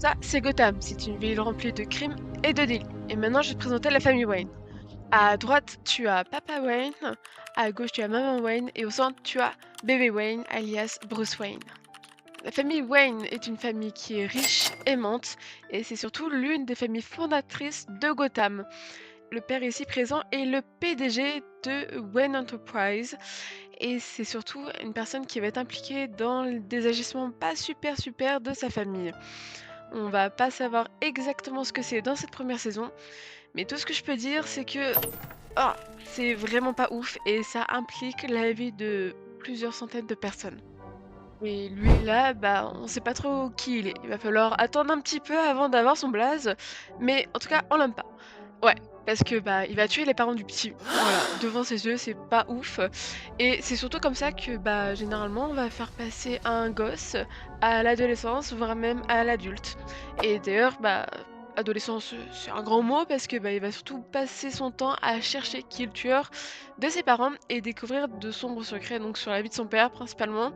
Ça, c'est Gotham. C'est une ville remplie de crimes et de délits. Et maintenant, je vais te présenter la famille Wayne. À droite, tu as Papa Wayne, à gauche, tu as Maman Wayne, et au centre, tu as Bébé Wayne, alias Bruce Wayne. La famille Wayne est une famille qui est riche, aimante, et c'est surtout l'une des familles fondatrices de Gotham. Le père ici présent est le PDG de Wayne Enterprise, et c'est surtout une personne qui va être impliquée dans des agissements pas super de sa famille. On va pas savoir exactement ce que c'est dans cette première saison, mais tout ce que je peux dire, c'est que ah, c'est vraiment pas ouf et ça implique la vie de plusieurs centaines de personnes. Et lui là, bah on sait pas trop qui il est. Il va falloir attendre un petit peu avant d'avoir son blaze, mais en tout cas on l'aime pas. Ouais, parce que bah il va tuer les parents du petit. Voilà, devant ses yeux, c'est pas ouf. Et c'est surtout comme ça que bah généralement on va faire passer un gosse à l'adolescence, voire même à l'adulte. Et d'ailleurs, bah adolescence, c'est un grand mot parce que bah il va surtout passer son temps à chercher qui est le tueur de ses parents et découvrir de sombres secrets donc sur la vie de son père principalement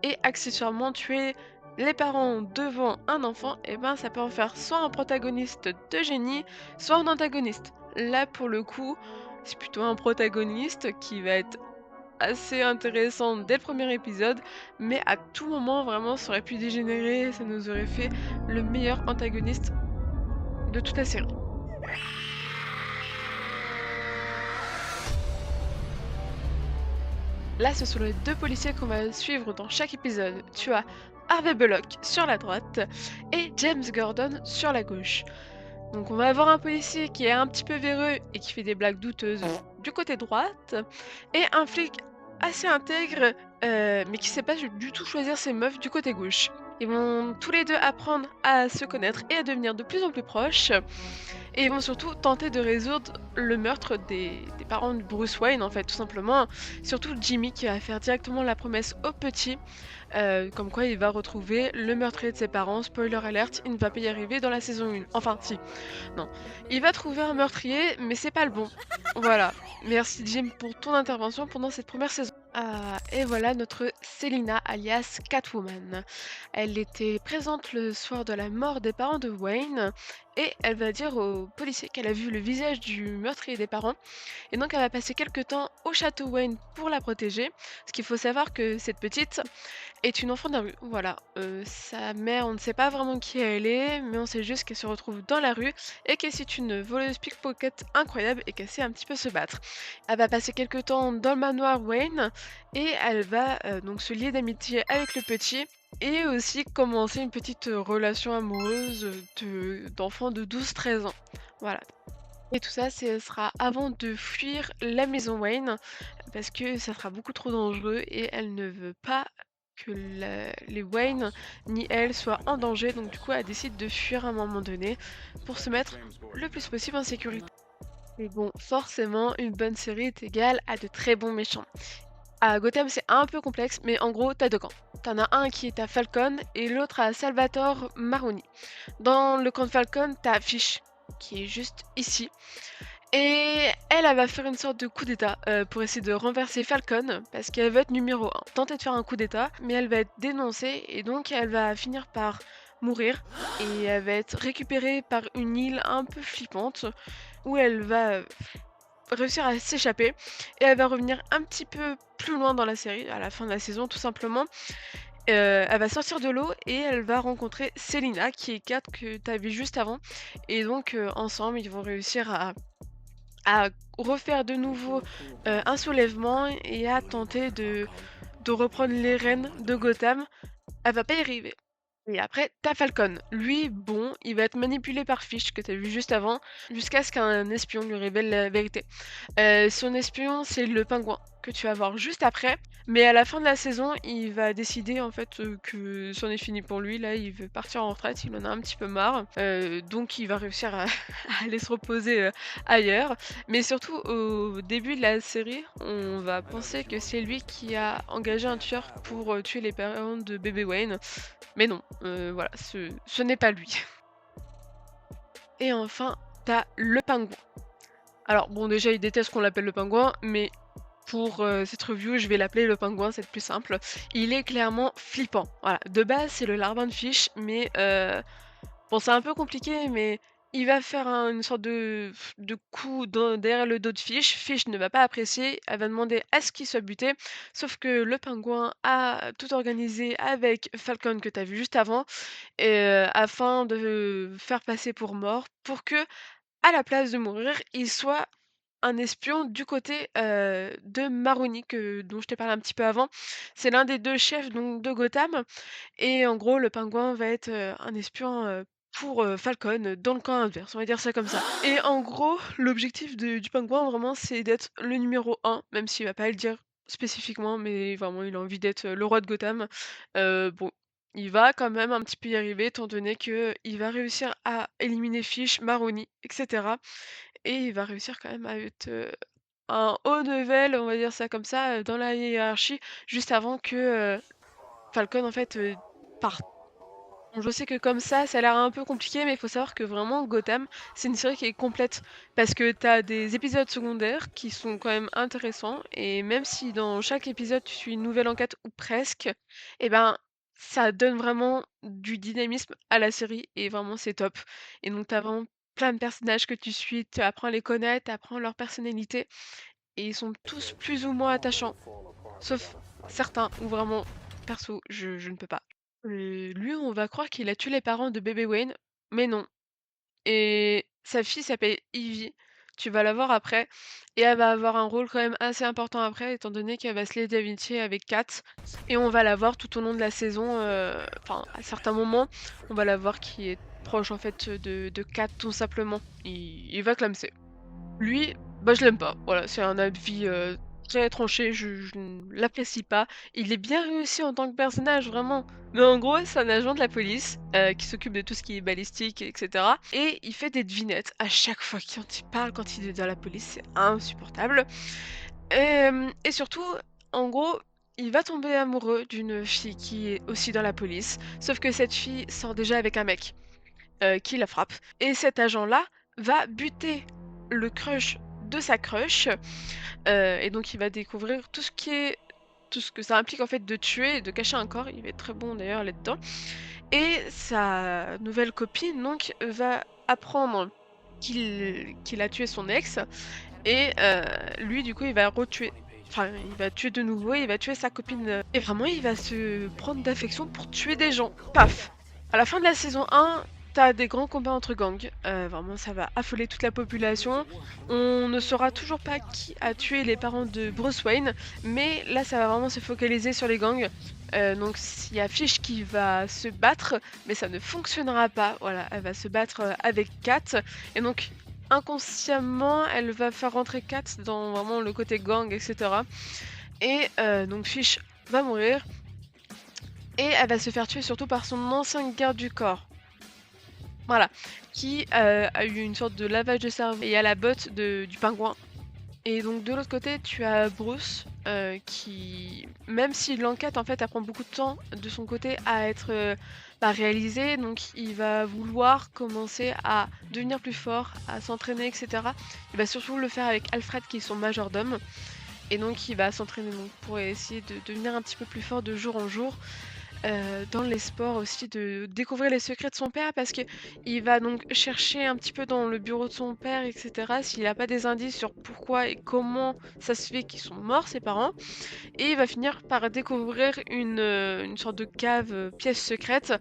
et accessoirement tuer les parents devant un enfant, et ben ça peut en faire soit un protagoniste de génie, soit un antagoniste. Là pour le coup, c'est plutôt un protagoniste qui va être assez intéressant dès le premier épisode, mais à tout moment vraiment ça aurait pu dégénérer, ça nous aurait fait le meilleur antagoniste de toute la série. Là, ce sont les deux policiers qu'on va suivre dans chaque épisode. Tu as Harvey Bullock sur la droite et James Gordon sur la gauche. Donc on va avoir un policier qui est un petit peu véreux et qui fait des blagues douteuses du côté droite, et un flic assez intègre mais qui sait pas du tout choisir ses meufs du côté gauche. Ils vont tous les deux apprendre à se connaître et à devenir de plus en plus proches, et ils vont surtout tenter de résoudre le meurtre des parents de Bruce Wayne en fait, tout simplement. Surtout Jimmy qui va faire directement la promesse au petit, comme quoi il va retrouver le meurtrier de ses parents. Spoiler alert, il ne va pas y arriver dans la saison 1. Enfin si, non. Il va trouver un meurtrier, mais c'est pas le bon. Voilà. Merci Jim pour ton intervention pendant cette première saison. Ah, et voilà notre Selina alias Catwoman. Elle était présente le soir de la mort des parents de Wayne et elle va dire au policier qu'elle a vu le visage du meurtrier des parents, et donc elle va passer quelques temps au château Wayne pour la protéger. Parce qu'il faut savoir que cette petite est une enfant de la rue. Voilà, sa mère, on ne sait pas vraiment qui elle est, mais on sait juste qu'elle se retrouve dans la rue et que c'est une voleuse pickpocket incroyable et qu'elle sait un petit peu se battre. Elle va passer quelques temps dans le manoir Wayne et elle va donc se lier d'amitié avec le petit et aussi commencer une petite relation amoureuse d'enfant de 12-13 ans. Voilà. Et tout ça, ce sera avant de fuir la maison Wayne, parce que ça sera beaucoup trop dangereux et elle ne veut pas que les Wayne ni elle soient en danger, donc du coup elle décide de fuir à un moment donné pour se mettre le plus possible en sécurité. Mais bon, forcément, une bonne série est égale à de très bons méchants. À Gotham, c'est un peu complexe, mais en gros, t'as deux camps. T'en as un qui est à Falcon et l'autre à Salvatore Maroni. Dans le camp de Falcon, t'as Fish, qui est juste ici. Et elle va faire une sorte de coup d'état pour essayer de renverser Falcon, parce qu'elle veut être numéro 1. Tenter de faire un coup d'état, mais elle va être dénoncée, et donc elle va finir par mourir, et elle va être récupérée par une île un peu flippante, où elle va réussir à s'échapper, et elle va revenir un petit peu plus loin dans la série, à la fin de la saison tout simplement. Elle va sortir de l'eau et elle va rencontrer Selina, qui est Kat que tu as vu juste avant, et donc ensemble ils vont réussir à refaire de nouveau un soulèvement et à tenter de reprendre les rênes de Gotham. Elle va pas y arriver. Et après, t'as Falcon. Lui, bon, il va être manipulé par Fish, que t'as vu juste avant, jusqu'à ce qu'un espion lui révèle la vérité. Son espion, c'est le pingouin, que tu vas voir juste après. Mais à la fin de la saison, il va décider en fait que c'en est fini pour lui. Là, il veut partir en retraite, il en a un petit peu marre. Donc il va réussir à, à aller se reposer ailleurs. Mais surtout, au début de la série, on va penser que c'est lui qui a engagé un tueur pour tuer les parents de bébé Wayne. Mais non, voilà, ce n'est pas lui. Et enfin, t'as le pingouin. Alors bon, déjà, il déteste qu'on l'appelle le pingouin, mais pour cette review, je vais l'appeler le pingouin, c'est le plus simple. Il est clairement flippant. Voilà, de base, c'est le larbin de Fish, mais Bon, c'est un peu compliqué, mais il va faire une sorte de coup derrière le dos de Fish. Fish ne va pas apprécier, elle va demander à ce qu'il soit buté, sauf que le pingouin a tout organisé avec Falcon que tu as vu juste avant, afin de le faire passer pour mort, pour que, à la place de mourir, il soit un espion du côté, de Maroni dont je t'ai parlé un petit peu avant. C'est l'un des 2 chefs donc de Gotham et en gros le pingouin va être, un espion, pour, Falcon, dans le camp adverse, on va dire ça comme ça. Et en gros, l'objectif du pingouin vraiment c'est d'être le numéro un, même s'il va pas le dire spécifiquement, mais vraiment il a envie d'être, le roi de Gotham. Bon, il va quand même un petit peu y arriver étant donné qu'il va réussir à éliminer Fish, Maroni et cetera. Et il va réussir quand même à être, un haut level, on va dire ça comme ça, dans la hiérarchie, juste avant que, Falcon en fait, parte. Bon, je sais que comme ça a l'air un peu compliqué, mais il faut savoir que vraiment Gotham, c'est une série qui est complète. Parce que tu as des épisodes secondaires qui sont quand même intéressants, et même si dans chaque épisode tu suis une nouvelle enquête ou presque, et ben ça donne vraiment du dynamisme à la série et vraiment c'est top. Et donc tu as vraiment plein de personnages que tu suis, tu apprends à les connaître, tu apprends leur personnalité, et ils sont tous plus ou moins attachants. Sauf certains où vraiment, perso, je ne peux pas. Lui, on va croire qu'il a tué les parents de bébé Wayne, mais non. Et sa fille s'appelle Ivy. Tu vas la voir après. Et elle va avoir un rôle quand même assez important après, étant donné qu'elle va se lier d'amitié avec Kat. Et on va la voir tout au long de la saison. Enfin, à certains moments, on va la voir qui est proche en fait de Kat, tout simplement. Il va clamser. Lui, bah, je l'aime pas. Voilà, c'est un avis, très tranché, je ne l'apprécie pas. Il est bien réussi en tant que personnage, vraiment. Mais en gros, c'est un agent de la police, qui s'occupe de tout ce qui est balistique et cetera, et il fait des devinettes à chaque fois quand il parle, quand il est dans la police, c'est insupportable. Et surtout, en gros, il va tomber amoureux d'une fille qui est aussi dans la police, sauf que cette fille sort déjà avec un mec, qui la frappe, et cet agent-là va buter le crush de sa crush, et donc il va découvrir tout ce que ça implique en fait de tuer, de cacher un corps. Il va être très bon d'ailleurs là-dedans, et sa nouvelle copine donc va apprendre qu'il a tué son ex, et lui du coup il va retuer. Enfin, il va tuer de nouveau, il va tuer sa copine, et vraiment il va se prendre d'affection pour tuer des gens. Paf! À la fin de la saison 1, t'as des grands combats entre gangs. Vraiment, ça va affoler toute la population. On ne saura toujours pas qui a tué les parents de Bruce Wayne, mais là, ça va vraiment se focaliser sur les gangs. Donc, il y a Fish qui va se battre, mais ça ne fonctionnera pas. Voilà, elle va se battre avec Kat, et donc inconsciemment, elle va faire rentrer Kat dans vraiment le côté gang, etc. Et donc Fish va mourir, et elle va se faire tuer surtout par son ancien garde du corps. Voilà, qui, a eu une sorte de lavage de cerveau, et à la botte du pingouin. Et donc de l'autre côté, tu as Bruce, qui même si l'enquête en fait elle prend beaucoup de temps de son côté à être, bah, réalisée, donc il va vouloir commencer à devenir plus fort, à s'entraîner et cetera. Il va surtout le faire avec Alfred qui est son majordome, et donc il va s'entraîner donc pour essayer de devenir un petit peu plus fort de jour en jour. Dans l'espoir aussi de découvrir les secrets de son père, parce que il va donc chercher un petit peu dans le bureau de son père et cetera, s'il a pas des indices sur pourquoi et comment ça se fait qu'ils sont morts ses parents, et il va finir par découvrir une sorte de cave, pièce secrète,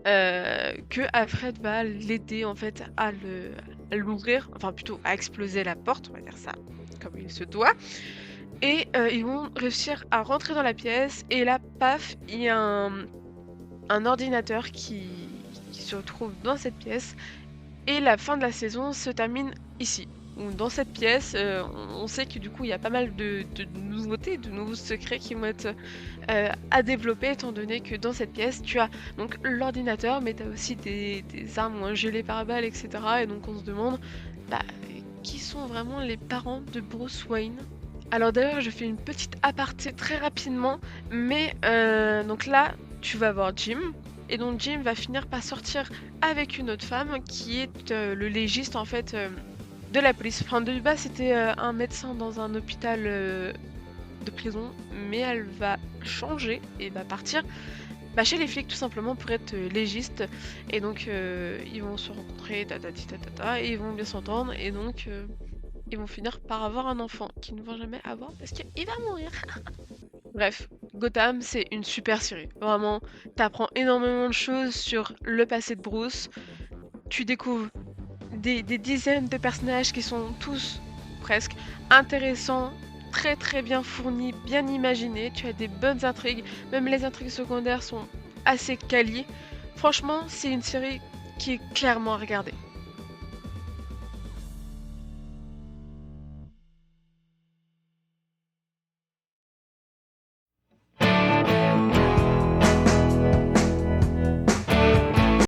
que Alfred va l'aider en fait à l'ouvrir, enfin plutôt à exploser la porte, on va dire ça comme il se doit. Et ils vont réussir à rentrer dans la pièce, et là, paf, il y a un ordinateur qui se retrouve dans cette pièce, et la fin de la saison se termine ici. Où dans cette pièce, on sait que du coup, il y a pas mal de nouveautés, de nouveaux secrets qui vont être, à développer, étant donné que dans cette pièce, tu as donc l'ordinateur, mais tu as aussi des armes ou un gilet pare-balles et cetera, et donc on se demande, bah, qui sont vraiment les parents de Bruce Wayne? Alors d'ailleurs, je fais une petite aparté très rapidement, mais donc là, tu vas voir Jim, et donc Jim va finir par sortir avec une autre femme qui est le légiste en fait, de la police. Enfin, de base, c'était un médecin dans un hôpital de prison, mais elle va changer et va partir Bah, chez les flics tout simplement pour être légiste et donc ils vont se rencontrer tatati tatata et ils vont bien s'entendre et donc ils vont finir par avoir un enfant qu'ils ne vont jamais avoir parce qu'il va mourir. Bref, Gotham, c'est une super série. Vraiment, t'apprends énormément de choses sur le passé de Bruce. Tu découvres des dizaines de personnages qui sont tous presque intéressants, très très bien fournis, bien imaginés. Tu as des bonnes intrigues, même les intrigues secondaires sont assez quali. Franchement, c'est une série qui est clairement à regarder.